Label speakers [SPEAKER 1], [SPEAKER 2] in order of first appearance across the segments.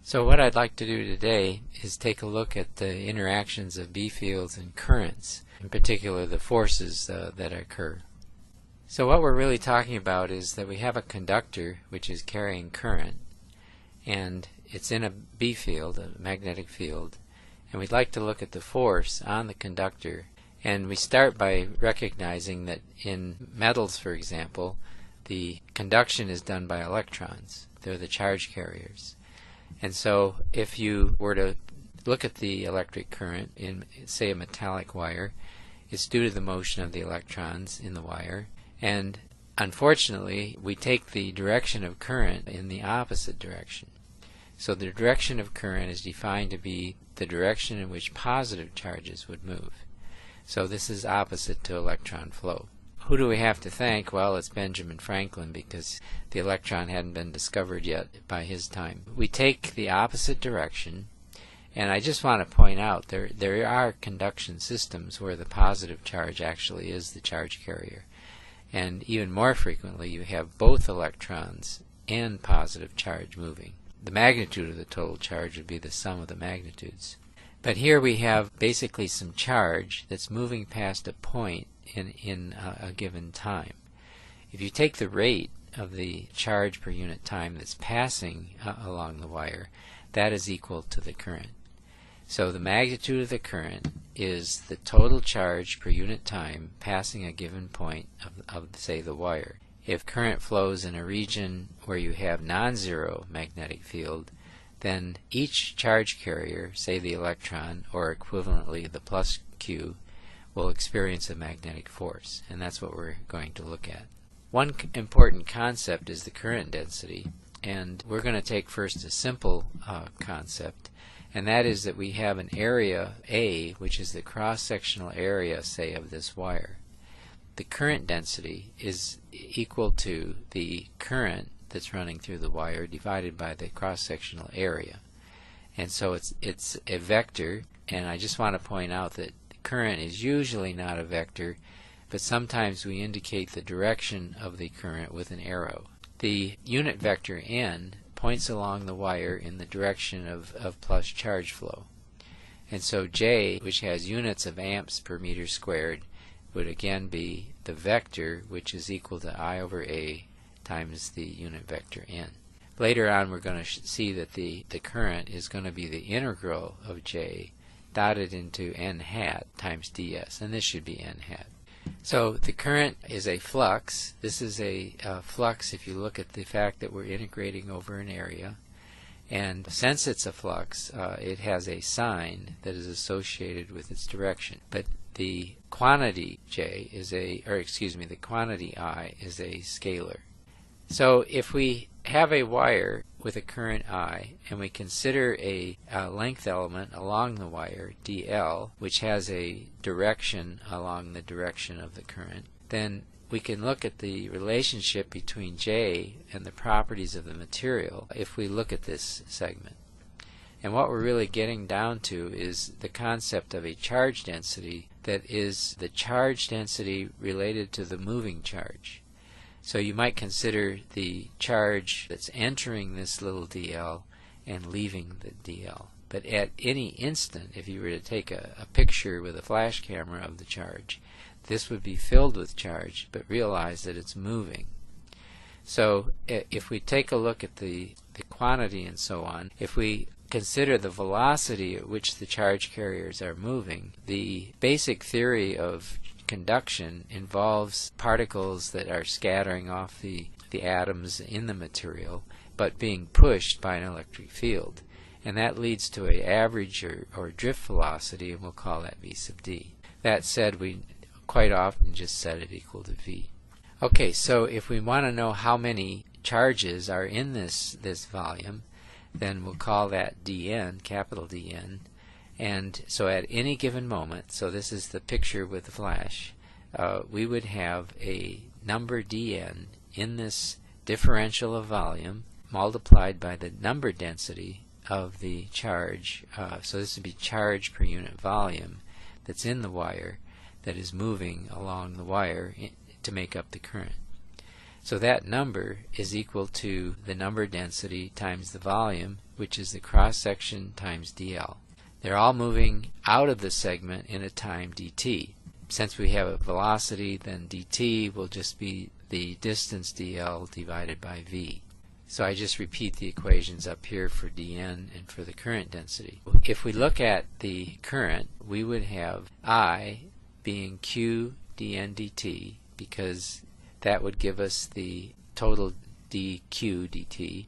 [SPEAKER 1] So what I'd like to do today is take a look at the interactions of B fields and currents, in particular the forces that occur. So what we're really talking about is that we have a conductor which is carrying current, and it's in a B field, a magnetic field, and we'd like to look at the force on the conductor. And we start by recognizing that in metals, for example, the conduction is done by electrons. They're the charge carriers. And so if you were to look at the electric current in, say, a metallic wire, it's due to the motion of the electrons in the wire. And unfortunately, we take the direction of current in the opposite direction. So the direction of current is defined to be the direction in which positive charges would move. So this is opposite to electron flow. Who do we have to thank? Well, it's Benjamin Franklin, because the electron hadn't been discovered yet by his time. We take the opposite direction, and I just want to point out there are conduction systems where the positive charge actually is the charge carrier. And even more frequently, you have both electrons and positive charge moving. The magnitude of the total charge would be the sum of the magnitudes. But here we have basically some charge that's moving past a point in a given time. If you take the rate of the charge per unit time that's passing along the wire, that is equal to the current. So the magnitude of the current is the total charge per unit time passing a given point of say, the wire. If current flows in a region where you have non-zero magnetic field, then each charge carrier, say the electron, or equivalently the plus Q, will experience a magnetic force, and that's what we're going to look at. One important concept is the current density, and we're going to take first a simple concept, and that is that we have an area A, which is the cross-sectional area, say, of this wire. The current density is equal to the current that's running through the wire divided by the cross-sectional area. And so it's a vector, and I just want to point out that current is usually not a vector, but sometimes we indicate the direction of the current with an arrow. The unit vector n points along the wire in the direction of plus charge flow. And so J, which has units of amps per meter squared, would again be the vector, which is equal to I over A times the unit vector n. Later on we're going to see that the current is going to be the integral of J dotted into n hat times ds, and this should be n hat. So the current is a flux. This is a flux if you look at the fact that we're integrating over an area, and since it's a flux, it has a sign that is associated with its direction. But the quantity J is the quantity I is a scalar. So if we have a wire with a current I, and we consider a length element along the wire, dl, which has a direction along the direction of the current, then we can look at the relationship between J and the properties of the material if we look at this segment. And what we're really getting down to is the concept of a charge density that is the charge density related to the moving charge. So you might consider the charge that's entering this little dl and leaving the dl. But at any instant, if you were to take a picture with a flash camera of the charge, this would be filled with charge, but realize that it's moving. So if we take a look at the quantity and so on, if we consider the velocity at which the charge carriers are moving, the basic theory of conduction involves particles that are scattering off the atoms in the material but being pushed by an electric field, and that leads to an average or drift velocity, and we'll call that v sub d. That said, we quite often just set it equal to v. Okay, so if we want to know how many charges are in this volume, then we'll call that dn, capital Dn. And so at any given moment, so this is the picture with the flash, we would have a number dn in this differential of volume multiplied by the number density of the charge. So this would be charge per unit volume that's in the wire that is moving along the wire to make up the current. So that number is equal to the number density times the volume, which is the cross-section times dl. They're all moving out of the segment in a time dt. Since we have a velocity, then dt will just be the distance dl divided by v. So I just repeat the equations up here for dn and for the current density. If we look at the current, we would have I being q dn dt, because that would give us the total dq dt.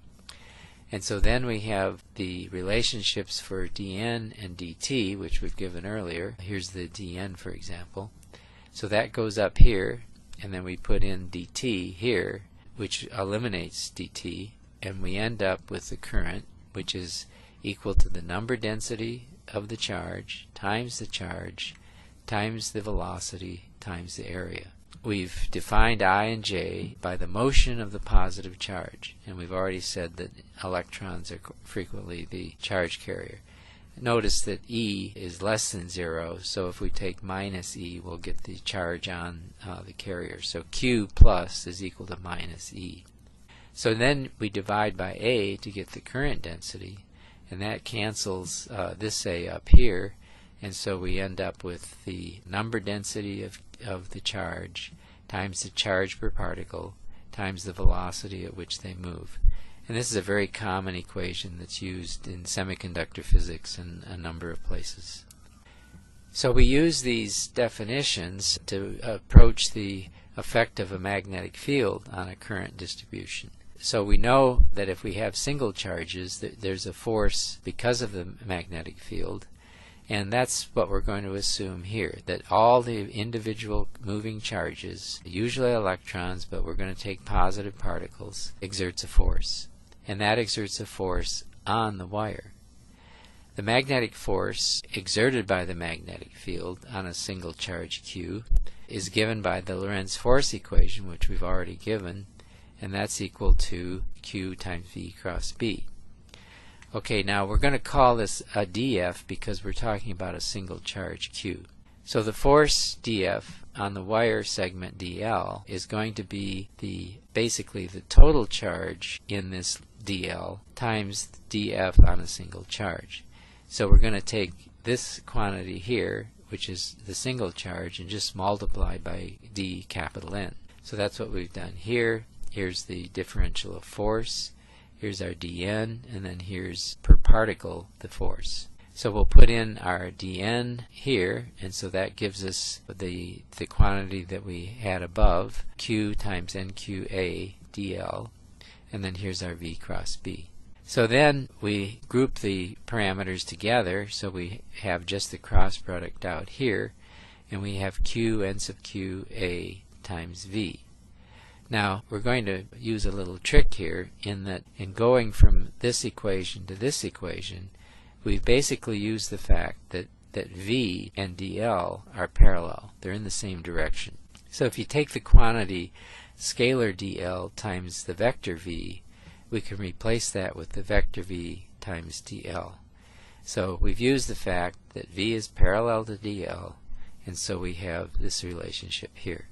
[SPEAKER 1] And so then we have the relationships for dn and dt, which we've given earlier. Here's the dn, for example. So that goes up here, and then we put in dt here, which eliminates dt, and we end up with the current, which is equal to the number density of the charge times the velocity times the area. We've defined I and j by the motion of the positive charge, and we've already said that electrons are frequently the charge carrier. Notice that E is less than 0, so if we take minus E, we'll get the charge on the carrier. So Q plus is equal to minus E. So then we divide by A to get the current density, and that cancels this A up here, and so we end up with the number density of the charge times the charge per particle times the velocity at which they move. And this is a very common equation that's used in semiconductor physics in a number of places. So we use these definitions to approach the effect of a magnetic field on a current distribution. So we know that if we have single charges, there's a force because of the magnetic field, and that's what we're going to assume here, that all the individual moving charges, usually electrons, but we're going to take positive particles, exerts a force. And that exerts a force on the wire. The magnetic force exerted by the magnetic field on a single charge Q is given by the Lorentz force equation, which we've already given, and that's equal to Q times V cross B. Okay, now we're going to call this a dF because we're talking about a single charge Q. So the force dF on the wire segment dl is going to be basically the total charge in this dl times dF on a single charge. So we're going to take this quantity here, which is the single charge, and just multiply by d capital N. So that's what we've done here. Here's the differential of force, here's our dN, and then here's per particle the force. So we'll put in our dN here, and so that gives us the quantity that we had above, Q times NQA dl, and then here's our V cross B. So then we group the parameters together, so we have just the cross product out here, and we have Q n sub Q A times V. Now we're going to use a little trick here, in that in going from this equation to this equation, we've basically used the fact that V and dl are parallel. They're in the same direction. So if you take the quantity scalar dl times the vector V, we can replace that with the vector V times dl. So we've used the fact that V is parallel to dl, and so we have this relationship here.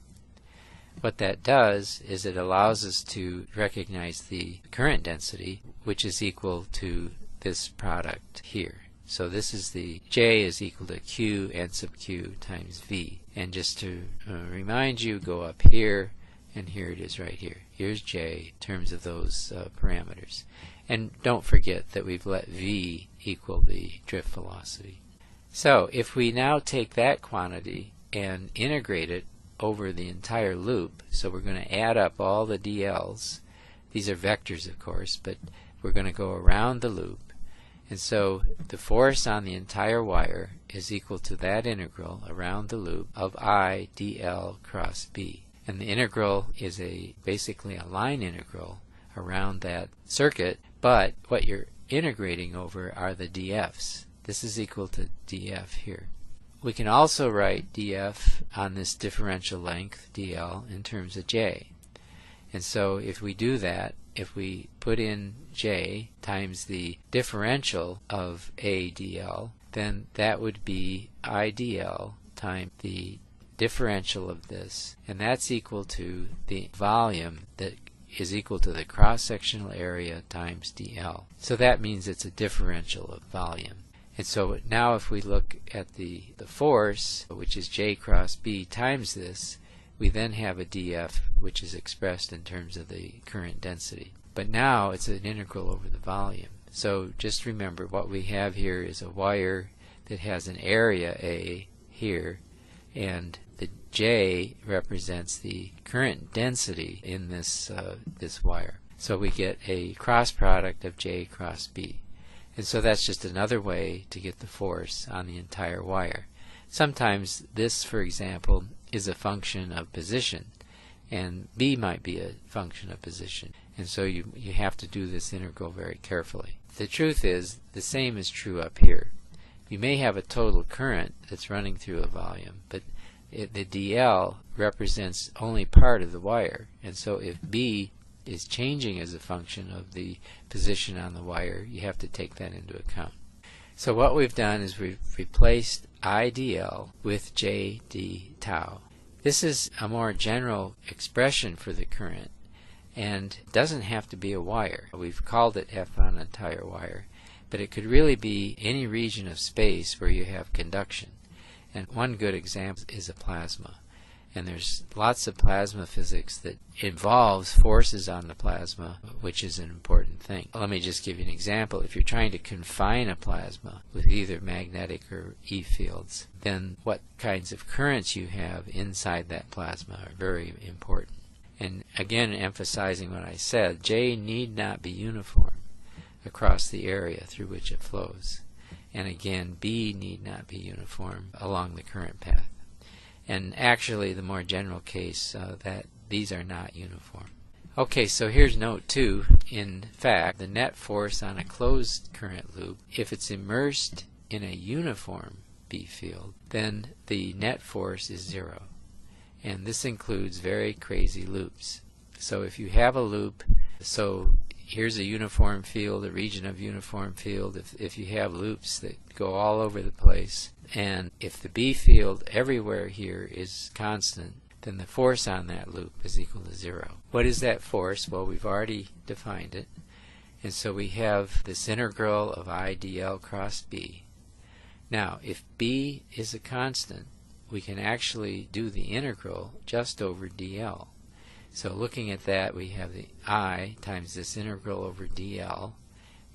[SPEAKER 1] What that does is it allows us to recognize the current density, which is equal to this product here. So this is the J is equal to Q n sub Q times V. And just to remind you, go up here, and here it is right here. Here's J in terms of those parameters. And don't forget that we've let V equal the drift velocity. So if we now take that quantity and integrate it over the entire loop, so we're going to add up all the dLs. These are vectors, of course, but we're going to go around the loop. And so the force on the entire wire is equal to that integral around the loop of I dl cross B. And the integral is basically a line integral around that circuit, but what you're integrating over are the dFs. This is equal to dF here. We can also write dF on this differential length dl in terms of J. And so if we do that, if we put in J times the differential of A dl, then that would be I dl times the differential of this, and that's equal to the volume that is equal to the cross-sectional area times dl. So that means it's a differential of volume. And so now if we look at the force, which is J cross B times this, we then have a dF, which is expressed in terms of the current density. But now it's an integral over the volume. So just remember, what we have here is a wire that has an area A here, and the J represents the current density in this wire. So we get a cross product of J cross B. And so that's just another way to get the force on the entire wire. Sometimes this, for example, is a function of position, and B might be a function of position. And so you have to do this integral very carefully. The truth is, the same is true up here. You may have a total current that's running through a volume, but the dl represents only part of the wire. And so if B is changing as a function of the position on the wire, you have to take that into account. So what we've done is we've replaced IDL with JD tau. This is a more general expression for the current, and doesn't have to be a wire. We've called it F on an entire wire, but it could really be any region of space where you have conduction. And one good example is a plasma. And there's lots of plasma physics that involves forces on the plasma, which is an important thing. Let me just give you an example. If you're trying to confine a plasma with either magnetic or E fields, then what kinds of currents you have inside that plasma are very important. And again, emphasizing what I said, J need not be uniform across the area through which it flows. And again, B need not be uniform along the current path. And actually, the more general case, that these are not uniform. Okay, so here's note 2. In fact, the net force on a closed current loop, if it's immersed in a uniform B field, then the net force is 0. And this includes very crazy loops. So if you have a loop, so here's a uniform field, a region of uniform field. If you have loops that go all over the place, and if the B field everywhere here is constant, then the force on that loop is equal to 0. What is that force? Well, we've already defined it. And so we have this integral of I dl cross B. Now, if B is a constant, we can actually do the integral just over dl. So looking at that, we have the I times this integral over dl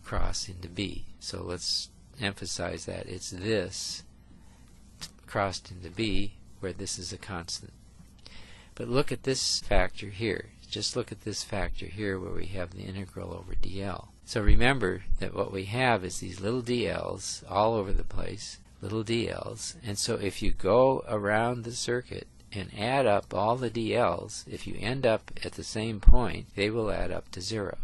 [SPEAKER 1] cross into B. So let's emphasize that it's this crossed into B, where this is a constant. But look at this factor here. Just look at this factor here where we have the integral over dl. So remember that what we have is these little dl's all over the place, little dl's. And so if you go around the circuit and add up all the dl's, if you end up at the same point, they will add up to 0.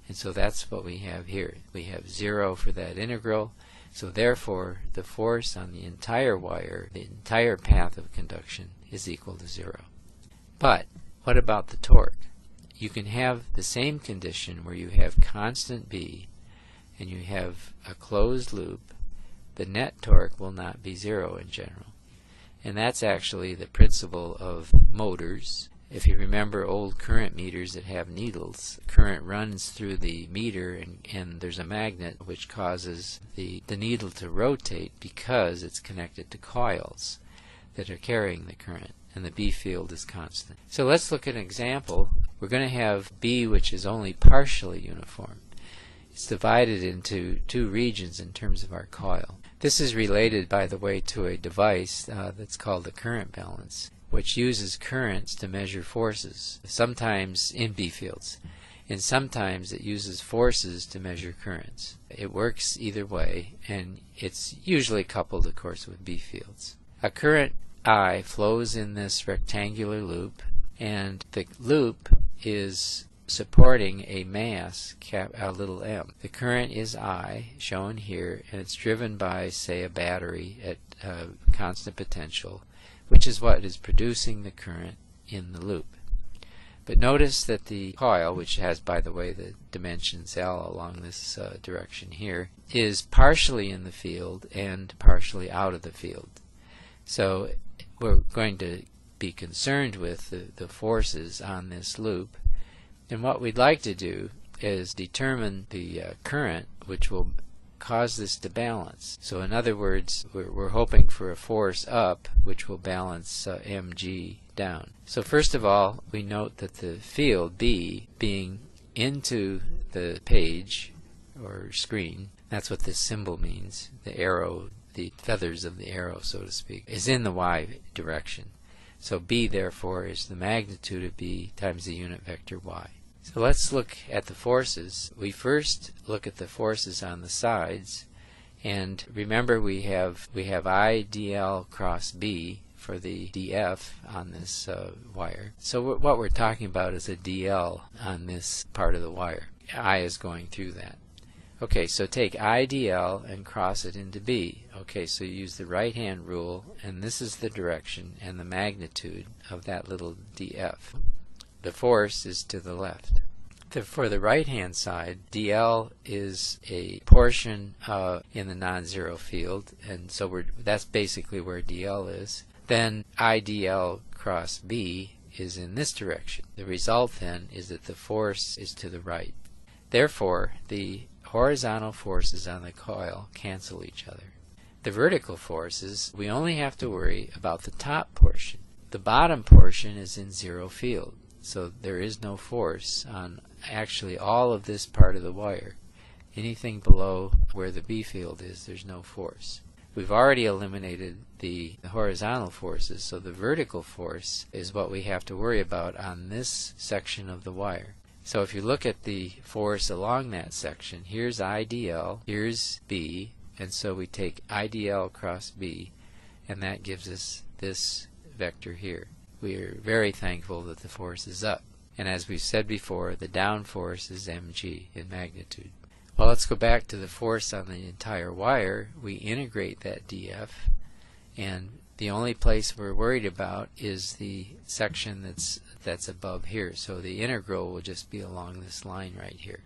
[SPEAKER 1] And so that's what we have here. We have 0 for that integral. So therefore, the force on the entire wire, the entire path of conduction, is equal to 0. But what about the torque? You can have the same condition where you have constant B and you have a closed loop. The net torque will not be 0 in general. And that's actually the principle of motors. If you remember old current meters that have needles, current runs through the meter, and there's a magnet which causes the needle to rotate because it's connected to coils that are carrying the current, and the B field is constant. So let's look at an example. We're going to have B which is only partially uniform. It's divided into 2 regions in terms of our coil. This is related, by the way, to a device that's called the current balance, which uses currents to measure forces, sometimes in B fields, and sometimes it uses forces to measure currents. It works either way, and it's usually coupled, of course, with B fields. A current I flows in this rectangular loop, and the loop is supporting a mass, a little m. The current is I, shown here, and it's driven by, say, a battery at constant potential, which is what is producing the current in the loop. But notice that the coil, which has, by the way, the dimensions L along this direction here, is partially in the field and partially out of the field. So we're going to be concerned with the forces on this loop. And what we'd like to do is determine the current which will cause this to balance. So in other words, we're hoping for a force up which will balance mg down. So first of all, we note that the field B being into the page or screen, that's what this symbol means, the arrow, the feathers of the arrow, so to speak, is in the y direction. So B therefore is the magnitude of B times the unit vector y. So let's look at the forces. We first look at the forces on the sides, and remember we have I dl cross B for the df on this wire. So what we're talking about is a dl on this part of the wire. I is going through that. Okay, so take I dl and cross it into B. Okay, so use the right hand rule, and this is the direction and the magnitude of that little df. The force is to the left. For the right hand side, dl is a portion in the non-zero field, and so that's basically where dl is. Then I dl cross B is in this direction. The result then is that the force is to the right. Therefore, the horizontal forces on the coil cancel each other. The vertical forces, we only have to worry about the top portion. The bottom portion is in zero field, so there is no force on actually all of this part of the wire. Anything below where the B field is, there's no force. We've already eliminated the horizontal forces, so the vertical force is what we have to worry about on this section of the wire. So if you look at the force along that section, here's IDL, here's B, and so we take IDL cross B, and that gives us this vector here. We are very thankful that the force is up. And as we've said before, the down force is mg in magnitude. Well, let's go back to the force on the entire wire. We integrate that df, and the only place we're worried about is the section that's above here. So the integral will just be along this line right here.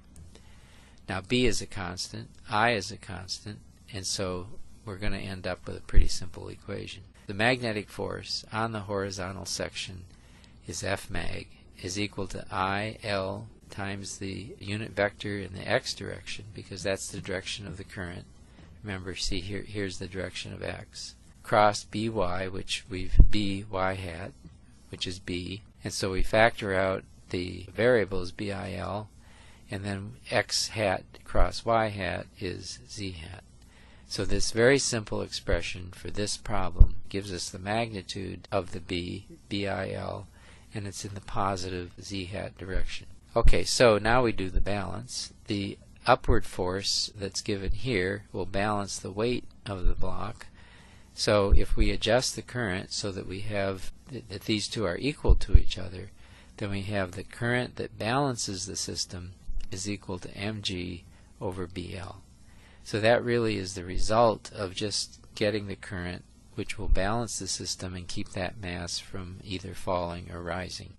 [SPEAKER 1] Now B is a constant, I is a constant, and so we're going to end up with a pretty simple equation. The magnetic force on the horizontal section is F mag is equal to IL times the unit vector in the x direction, because that's the direction of the current. Remember, see here's the direction of x, cross by, which we've by hat, which is b, and so we factor out the variables bil, and then x hat cross y hat is z hat. So this very simple expression for this problem gives us the magnitude of the bil, and it's in the positive z hat direction. Okay, so now we do the balance. The upward force that's given here will balance the weight of the block. So if we adjust the current so that we have that these two are equal to each other, then we have the current that balances the system is equal to mg over bl. So that really is the result of just getting the current which will balance the system and keep that mass from either falling or rising.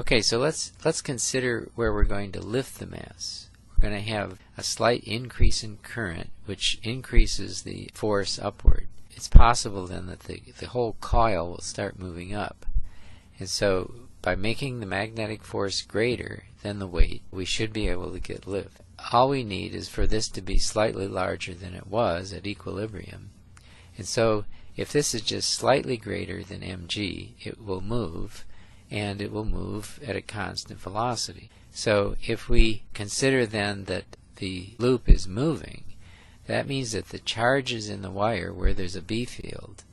[SPEAKER 1] Okay, so let's consider where we're going to lift the mass. We're going to have a slight increase in current, which increases the force upward. It's possible then that the whole coil will start moving up. And so by making the magnetic force greater than the weight, we should be able to get lift. All we need is for this to be slightly larger than it was at equilibrium. And so if this is just slightly greater than mg, it will move, and it will move at a constant velocity. So if we consider then that the loop is moving, that means that the charges in the wire where there's a B field,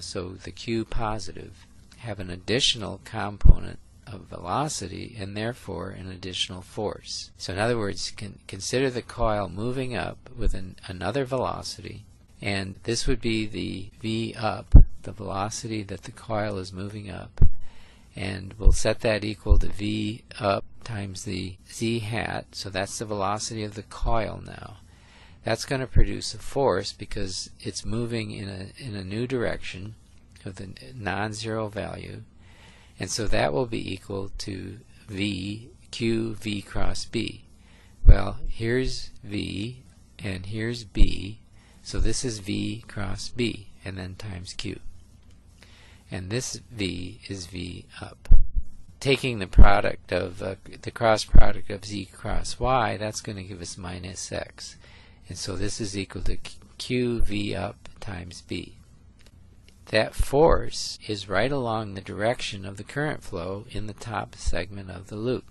[SPEAKER 1] so the Q positive, have an additional component of velocity and therefore an additional force. So in other words, consider the coil moving up with another velocity, and this would be the V up, the velocity that the coil is moving up, and we'll set that equal to V up times the Z hat, so that's the velocity of the coil now. That's going to produce a force because it's moving in a new direction of the non-zero value, and so that will be equal to V, Q, V cross B. Well, here's V and here's B, so this is V cross B, and then times Q. and this V is V up. Taking the product of the cross product of Z cross Y, that's going to give us minus X. And so this is equal to Q V up times B. That force is right along the direction of the current flow in the top segment of the loop.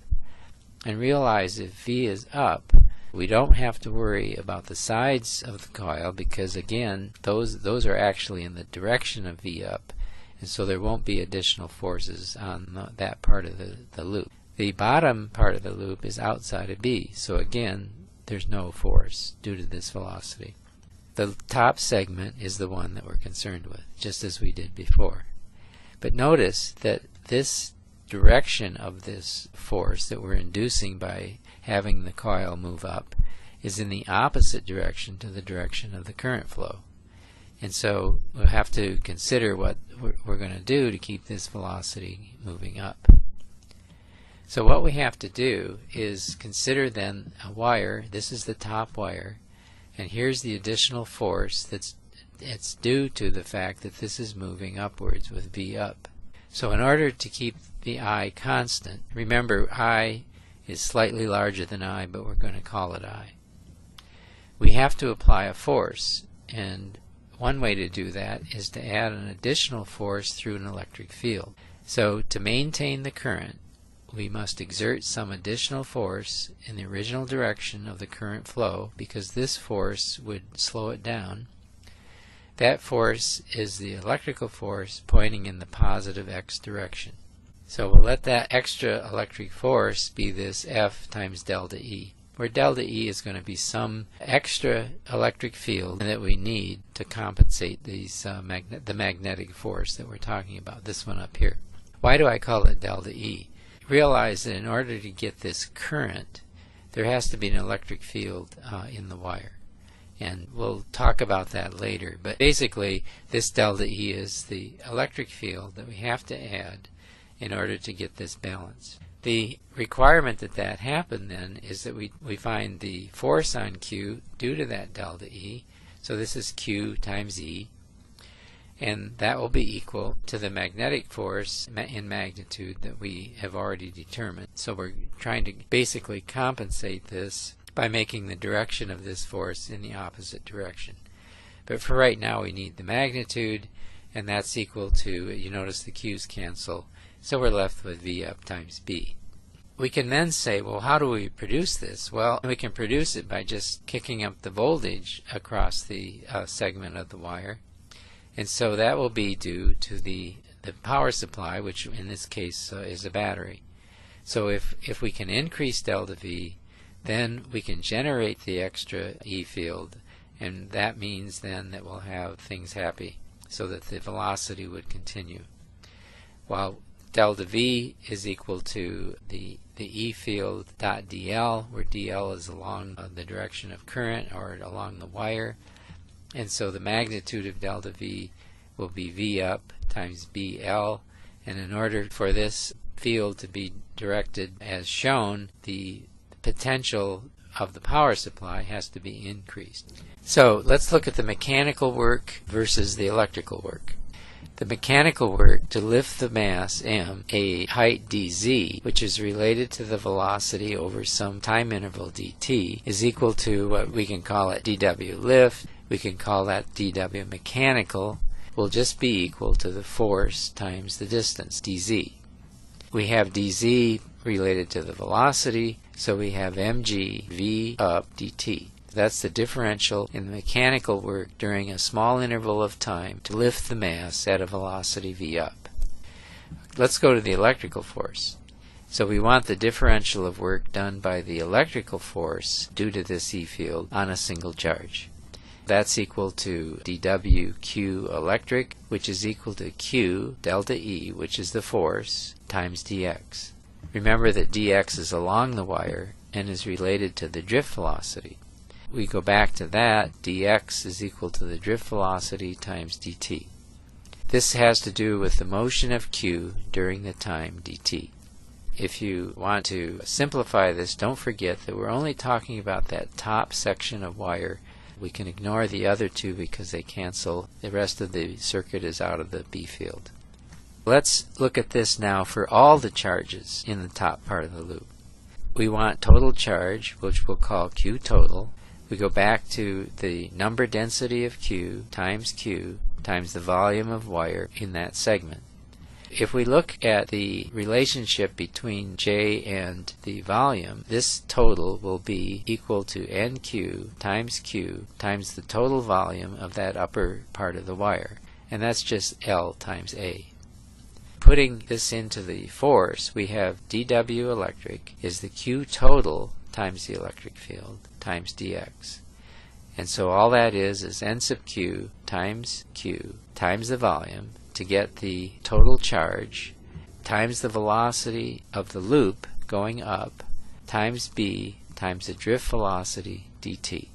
[SPEAKER 1] And realize if V is up, we don't have to worry about the sides of the coil, because again, those are actually in the direction of V up, and so there won't be additional forces on that part of the loop. The bottom part of the loop is outside of B, so again, there's no force due to this velocity. The top segment is the one that we're concerned with, just as we did before. But notice that this direction of this force that we're inducing by having the coil move up is in the opposite direction to the direction of the current flow. And so we'll have to consider what we're going to do to keep this velocity moving up. So what we have to do is consider then a wire. This is the top wire, and here's the additional force it's due to the fact that this is moving upwards with V up. So in order to keep the I constant, remember I is slightly larger than I, but we're going to call it I. We have to apply a force, and one way to do that is to add an additional force through an electric field. So to maintain the current, we must exert some additional force in the original direction of the current flow, because this force would slow it down. That force is the electrical force pointing in the positive X direction. So we'll let that extra electric force be this F times delta E, where delta E is going to be some extra electric field that we need to compensate these the magnetic force that we're talking about, this one up here. Why do I call it delta E? Realize that in order to get this current, there has to be an electric field in the wire. And we'll talk about that later. But basically, this delta E is the electric field that we have to add in order to get this balance. The requirement that happen then is that we find the force on Q due to that delta E. So this is Q times E. And that will be equal to the magnetic force in magnitude that we have already determined. So we're trying to basically compensate this by making the direction of this force in the opposite direction. But for right now we need the magnitude, and that's equal to, you notice the Q's cancel, so we're left with V up times B. We can then say, well, how do we produce this? Well, we can produce it by just kicking up the voltage across the segment of the wire, and so that will be due to the power supply, which in this case is a battery. So if we can increase delta V, then we can generate the extra E field, and that means then that we'll have things happy so that the velocity would continue. While delta V is equal to the E field dot dl, where dl is along the direction of current or along the wire, and so the magnitude of delta V will be V up times BL, and in order for this field to be directed as shown, the potential of the power supply has to be increased. So let's look at the mechanical work versus the electrical work. The mechanical work to lift the mass m, a height dz, which is related to the velocity over some time interval dt, is equal to what we can call it dw lift, we can call that dw mechanical, will just be equal to the force times the distance, dz. We have dz related to the velocity, so we have mg v up dt. That's the differential in the mechanical work during a small interval of time to lift the mass at a velocity v up. Let's go to the electrical force. So we want the differential of work done by the electrical force due to this E field on a single charge. That's equal to dw q electric, which is equal to q delta E, which is the force, times dx. Remember that dx is along the wire and is related to the drift velocity. We go back to that, dx is equal to the drift velocity times dt. This has to do with the motion of Q during the time dt. If you want to simplify this, don't forget that we're only talking about that top section of wire. We can ignore the other two because they cancel. The rest of the circuit is out of the B field. Let's look at this now for all the charges in the top part of the loop. We want total charge, which we'll call Q total. We go back to the number density of Q times the volume of wire in that segment. If we look at the relationship between J and the volume, this total will be equal to NQ times the total volume of that upper part of the wire. And that's just L times A. Putting this into the force, we have dW electric is the Q total times the electric field times dx. And so all that is N sub Q times the volume to get the total charge times the velocity of the loop going up times B times the drift velocity dt.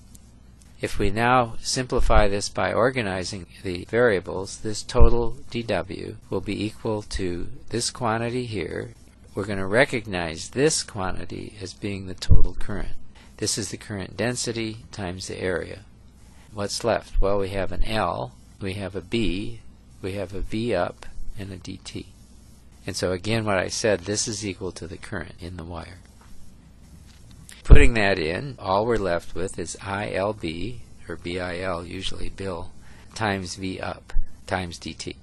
[SPEAKER 1] If we now simplify this by organizing the variables, this total dW will be equal to this quantity here. We're going to recognize this quantity as being the total current. This is the current density times the area. What's left? Well, we have an L, we have a B, we have a V up, and a dt. And so again, what I said, this is equal to the current in the wire. Putting that in, all we're left with is ILB, or BIL, usually Bill, times V up, times dt.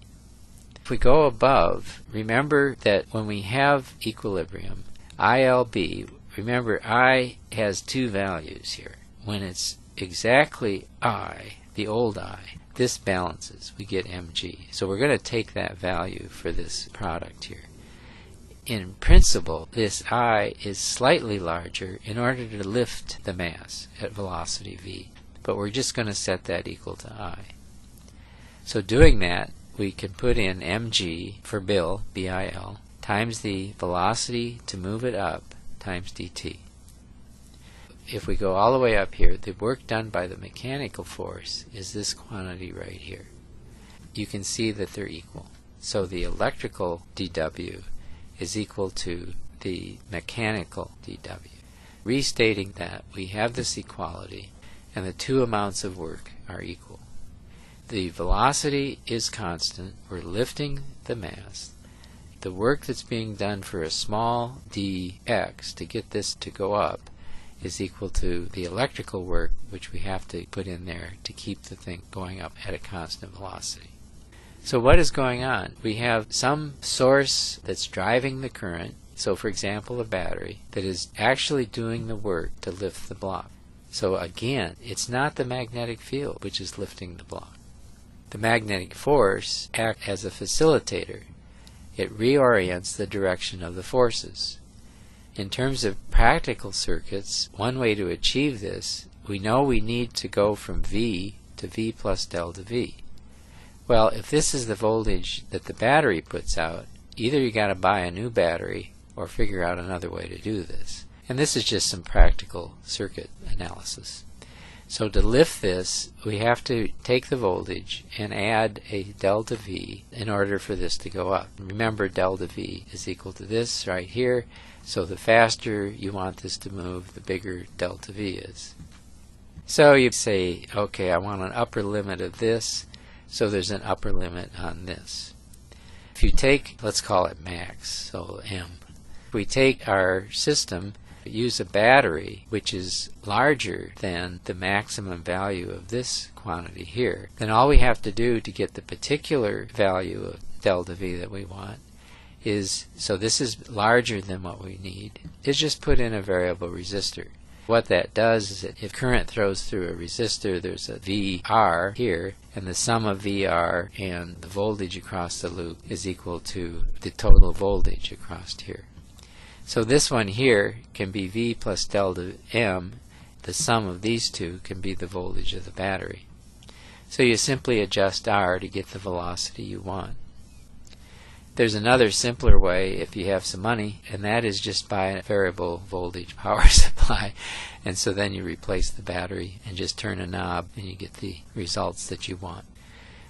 [SPEAKER 1] If we go above, remember that when we have equilibrium, ILB, remember I has two values here. When it's exactly I, the old I, this balances. We get mg. So we're going to take that value for this product here. In principle, this I is slightly larger in order to lift the mass at velocity v. But we're just going to set that equal to I. So doing that, we can put in mg for Bill, B-I-L, times the velocity to move it up, times dt. If we go all the way up here, the work done by the mechanical force is this quantity right here. You can see that they're equal. So the electrical dW is equal to the mechanical dW. Restating that, we have this equality, and the two amounts of work are equal. The velocity is constant. We're lifting the mass. The work that's being done for a small dx to get this to go up is equal to the electrical work, which we have to put in there to keep the thing going up at a constant velocity. So what is going on? We have some source that's driving the current, so for example a battery, that is actually doing the work to lift the block. So again, it's not the magnetic field which is lifting the block. The magnetic force acts as a facilitator. It reorients the direction of the forces. In terms of practical circuits, one way to achieve this, we know we need to go from V to V plus delta V. Well, if this is the voltage that the battery puts out, either you got to buy a new battery or figure out another way to do this. And this is just some practical circuit analysis. So to lift this, we have to take the voltage and add a delta V in order for this to go up. Remember, delta V is equal to this right here. So the faster you want this to move, the bigger delta V is. So you say, okay, I want an upper limit of this, so there's an upper limit on this. If you take, let's call it max, so M. If we take our system, use a battery which is larger than the maximum value of this quantity here, then all we have to do to get the particular value of delta V that we want is, so this is larger than what we need, is just put in a variable resistor. What that does is that if current throws through a resistor, there's a VR here, and the sum of VR and the voltage across the loop is equal to the total voltage across here. So this one here can be V plus delta M. The sum of these two can be the voltage of the battery. So you simply adjust R to get the velocity you want. There's another simpler way if you have some money, and that is just buy a variable voltage power supply, and so then you replace the battery and just turn a knob and you get the results that you want.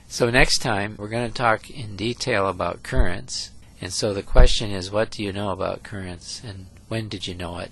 [SPEAKER 1] So next time we're going to talk in detail about currents, and so the question is, what do you know about currents and when did you know it?